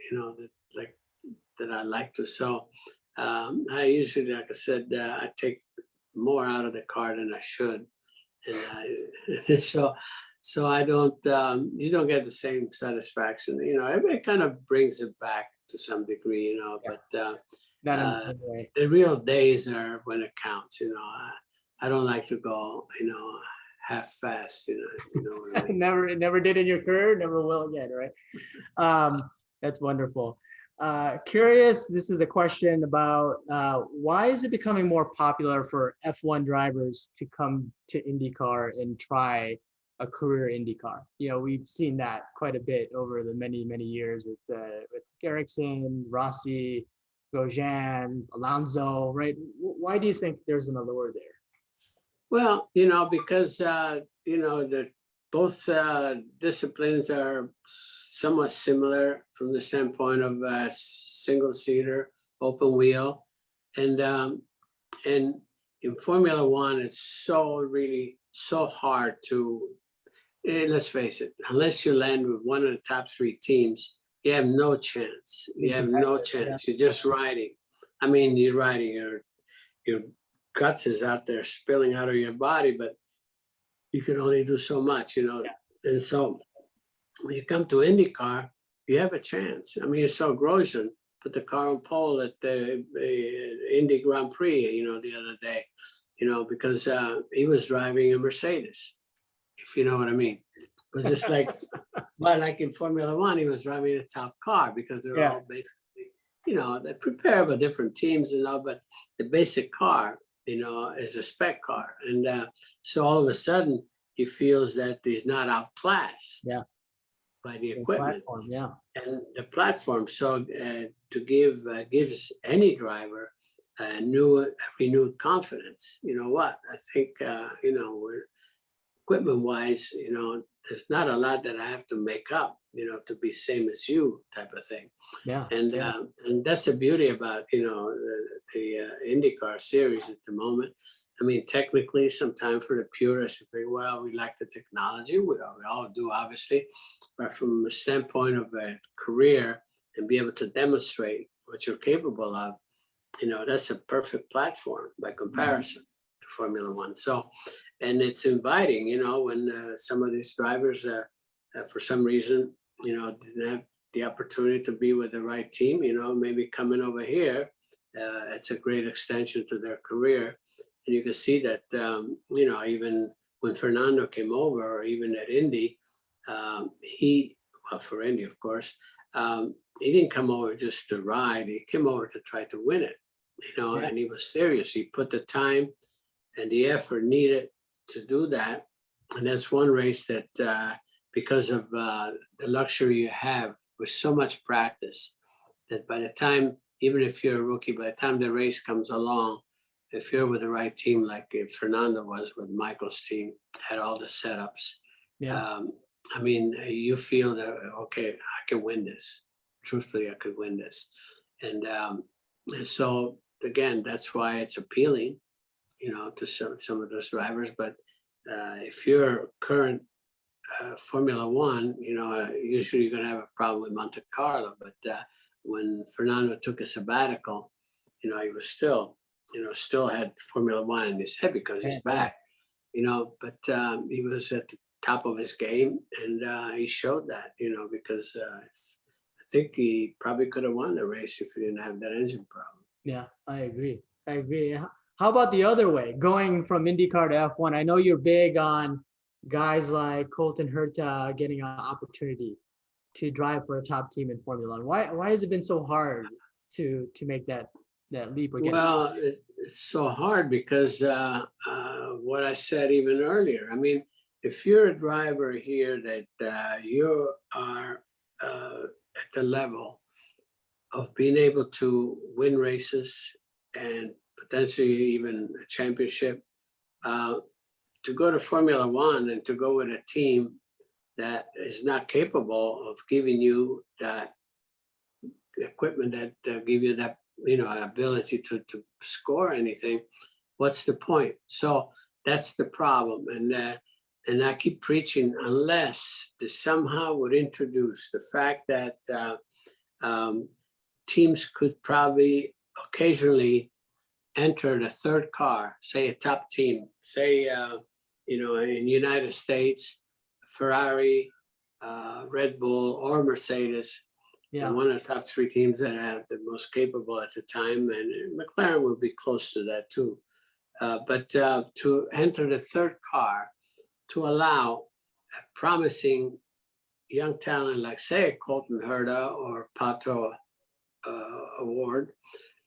that I like to. So I usually, like I said, I take more out of the car than I should. And so I don't, you don't get the same satisfaction. It kind of brings it back to some degree, but Not in the same way. the real days are when it counts. I don't like to go, half fast, if you know what I mean. Never did in your career, never will again, right? That's wonderful. Curious, this is a question about why is it becoming more popular for F1 drivers to come to IndyCar and try a career IndyCar? We've seen that quite a bit over the many years with Ericsson, Rossi, Grosjean, Alonso, right? Why do you think there's an allure there? Well, because both disciplines are somewhat similar from the standpoint of single-seater, open wheel, and in Formula One, it's so hard to. Let's face it, unless you land with one of the top three teams, you have no chance. You have no chance. You're just riding. I mean, you're riding. Your guts is out there spilling out of your body, but you can only do so much, And so when you come to IndyCar, you have a chance. I mean, you saw Grosjean put the car on pole at the Indy Grand Prix, the other day, because he was driving a Mercedes, if you know what I mean. It was just like, well, like in Formula One, he was driving a top car because they're all basically, they prepare for different teams, but the basic car, is a spec car. And so all of a sudden, he feels that he's not outclassed by the equipment and the platform. So gives any driver a renewed confidence. You know what? I think, we're equipment-wise, there's not a lot that I have to make up, to be same as you type of thing. And that's the beauty about, the IndyCar series at the moment. I mean, technically, sometimes for the purists, very well, we like the technology. We all do, obviously. But from a standpoint of a career and be able to demonstrate what you're capable of, that's a perfect platform by comparison to Formula One. So, and it's inviting, when some of these drivers, for some reason, didn't have the opportunity to be with the right team, maybe coming over here, it's a great extension to their career. And you can see that, even when Fernando came over, or even at Indy, for Indy, of course, he didn't come over just to ride. He came over to try to win it, and he was serious. He put the time and the effort needed to do that. And that's one race that, because of the luxury you have with so much practice, that by the time, even if you're a rookie, by the time the race comes along, if you're with the right team, like if Fernando was with Michael's team, had all the setups, you feel that, okay, I can win this. Truthfully, I could win this. And so, again, that's why it's appealing, to some of those drivers. But if you're current Formula One, usually you're going to have a problem with Monte Carlo. But when Fernando took a sabbatical, he was still had Formula One in his head because he's back, but he was at the top of his game, and he showed that, because I think he probably could have won the race if he didn't have that engine problem. Yeah, I agree. How about the other way, going from IndyCar to F1? I know you're big on guys like Colin Herta getting an opportunity to drive for a top team in Formula One. Why has it been so hard to make that leap again? Well, it's so hard because what I said even earlier. I mean, if you're a driver here that you are at the level of being able to win races and potentially even a championship, to go to Formula One and to go with a team that is not capable of giving you that equipment that give you that ability to score anything, what's the point? So that's the problem. And I keep preaching, unless they somehow would introduce the fact that teams could probably occasionally enter the third car, say a top team, say in United States, Ferrari, Red Bull, or Mercedes. One of the top three teams that have the most capable at the time, and McLaren will be close to that too. But to enter the third car, to allow a promising young talent like, say, Colin Herta or Pato Award,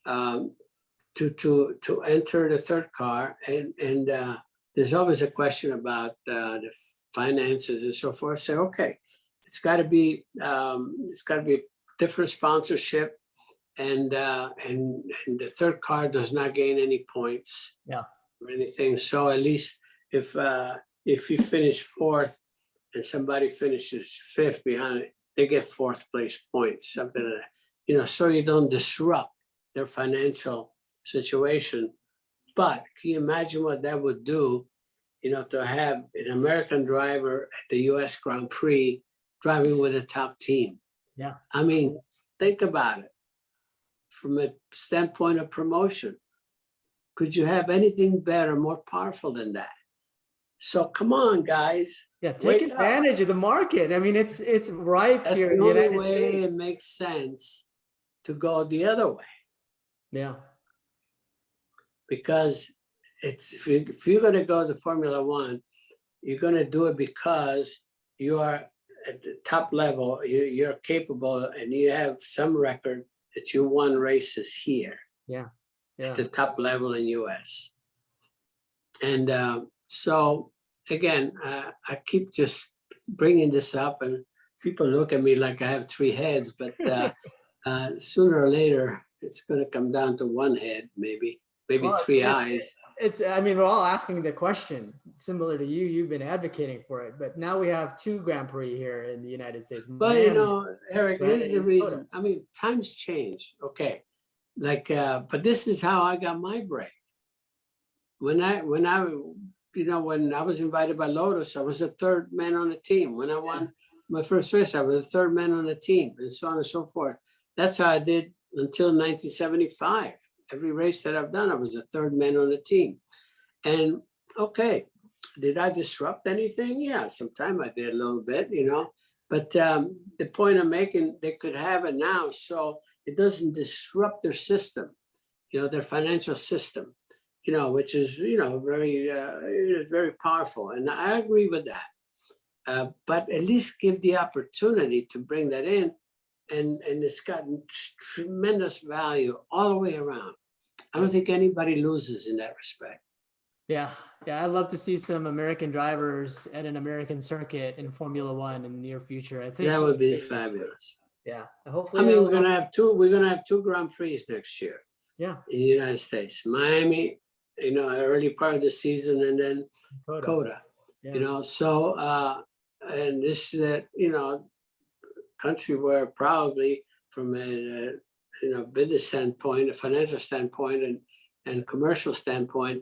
to enter the third car, and there's always a question about the finances and so forth. Say, okay, it's got to be different sponsorship, and the third car does not gain any points or anything. So at least if you finish fourth and somebody finishes fifth behind it, they get fourth place points, something like that. So you don't disrupt their financial situation. But can you imagine what that would do, to have an American driver at the US Grand Prix driving with a top team? Yeah. I mean, think about it from a standpoint of promotion. Could you have anything better, more powerful than that? So come on, guys. Yeah, take advantage of the market. I mean, it's ripe here in the United United States. States. It makes sense to go the other way. Yeah. Because if you're going to go to Formula One, you're going to do it because you are at the top level, you're capable, and you have some record that you won races here. Yeah. At the top level in US. And so again, I keep just bringing this up, and people look at me like I have three heads, but sooner or later, it's going to come down to one head, maybe three eyes. We're all asking the question, similar to you. You've been advocating for it, but now we have two Grand Prix here in the United States. But Eric, here's the reason. I mean, times change. Okay. But this is how I got my break. when I when I was invited by Lotus, I was the third man on the team. When I won my first race, I was the third man on the team, and so on and so forth. That's how I did until 1975. Every race that I've done, I was the third man on the team. And okay, did I disrupt anything? Yeah, sometimes I did a little bit, But the point I'm making, they could have it now, so it doesn't disrupt their system, their financial system, which is, very powerful. And I agree with that. But at least give the opportunity to bring that in. And it's gotten tremendous value all the way around. I don't think anybody loses in that respect. Yeah, I'd love to see some American drivers at an American circuit in Formula One in the near future. I think that would be fabulous. Yeah, hopefully. I mean, we're gonna have two Grand Prix next year. Yeah, in the United States, Miami, early part of the season, and then Coda. Yeah. So and this is that country where probably from a business standpoint, a financial standpoint, and commercial standpoint,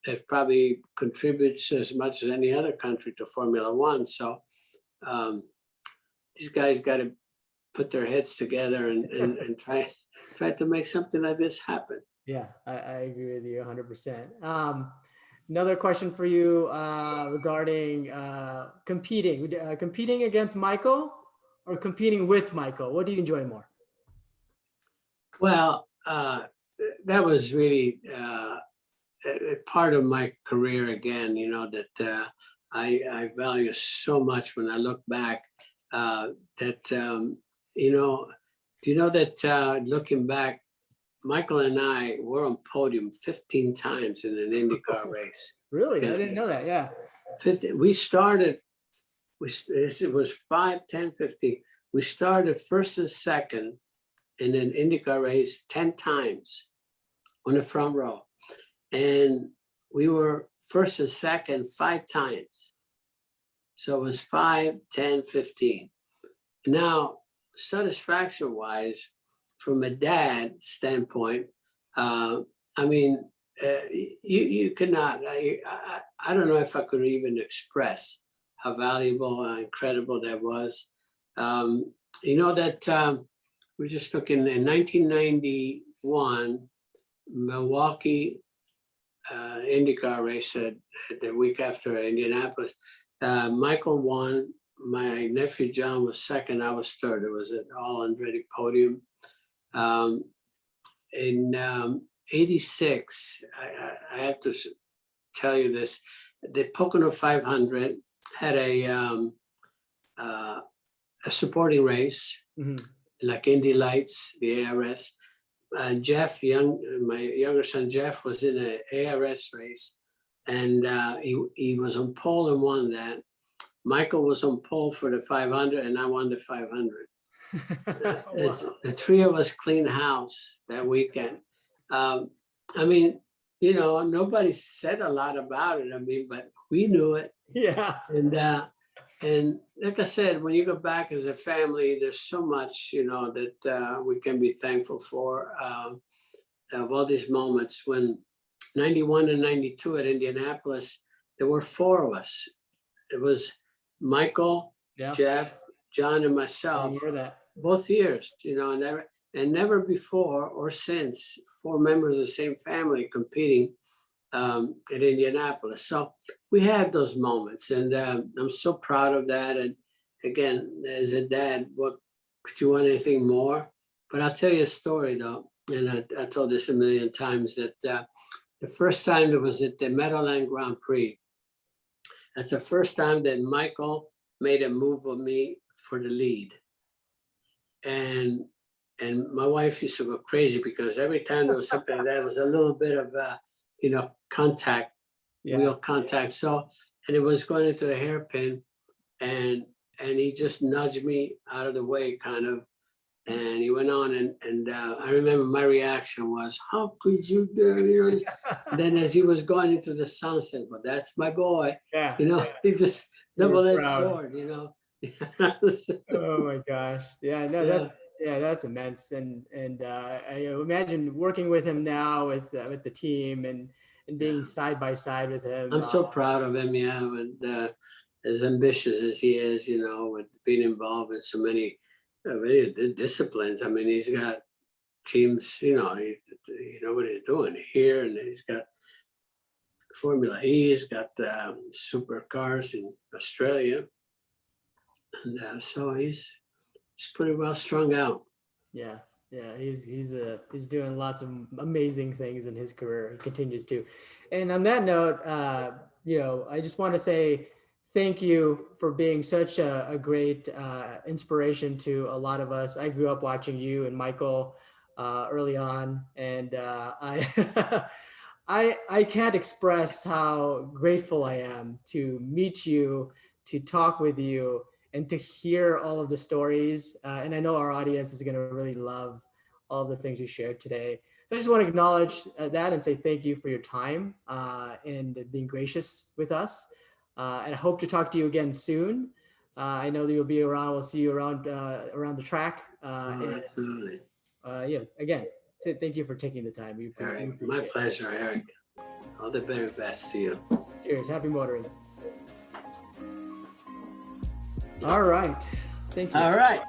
it probably contributes as much as any other country to Formula One. So these guys got to put their heads together and try to make something like this happen. Yeah, I agree with you 100%. Another question for you regarding competing against Michael or competing with Michael. What do you enjoy more? Well, that was really a part of my career again, that I value so much when I look back, that, do you know that looking back, Michael and I were on podium 15 times in an IndyCar race. Really? I didn't know that. Yeah. 50, we started, it was 5, 10, 50. We started first and second in an IndyCar race 10 times on the front row. And we were first and second 5 times. So it was 5, 10, 15. Now, satisfaction wise, from a dad standpoint, I mean, you cannot, I don't know if I could even express how valuable and incredible that was. That we just took in 1991, Milwaukee IndyCar race the week after Indianapolis. Michael won. My nephew John was second. I was third. It was an all Andretti podium. In '86, I have to tell you this: the Pocono 500 had a supporting race, like Indy Lights, the ARS. Jeff, my younger son Jeff, was in an ARS race, and he was on pole and won that. Michael was on pole for the 500, and I won the 500. The three of us cleaned house that weekend. I mean, nobody said a lot about it. I mean, but we knew it. Yeah. And like I said, when you go back as a family, there's so much, that we can be thankful for, of all these moments. When 91 and 92 at Indianapolis, there were 4 of us. It was Michael, Jeff, John, and myself. Both years, and never before or since 4 members of the same family competing at Indianapolis. So we had those moments, and I'm so proud of that. And again, as a dad, what could you want anything more? But I'll tell you a story though, and I told this a million times, that the first time it was at the Meadowland Grand Prix. That's the first time that Michael made a move with me for the lead. And my wife used to go crazy because every time there was something like that, it was a little bit of contact, wheel contact. So, and it was going into the hairpin, and he just nudged me out of the way, kind of, and he went on, and I remember my reaction was, "How could you do?" Then as he was going into the sunset, well, that's my boy. Yeah. He just double-edged sword. Oh my gosh! Yeah, no, that's immense, and I imagine working with him now with the team, and and being side by side with him. I'm so proud of him, yeah, and as ambitious as he is, you know, with being involved in so many disciplines. I mean, he's got teams, you know what he's doing here, and he's got Formula E, he's got supercars in Australia, and so he's pretty well strung out. Yeah, he's doing lots of amazing things in his career. He continues to. And on that note, I just want to say thank you for being such a great inspiration to a lot of us. I grew up watching you and Michael early on, and I can't express how grateful I am to meet you, to talk with you, and to hear all of the stories. And I know our audience is going to really love all the things you shared today. So I just want to acknowledge that and say thank you for your time and being gracious with us. And I hope to talk to you again soon. I know that you'll be around. We'll see you around the track. Absolutely. Again, thank you for taking the time. Eric, my pleasure, Eric. All the very best to you. Cheers. Happy motoring. All right. Thank you. All right.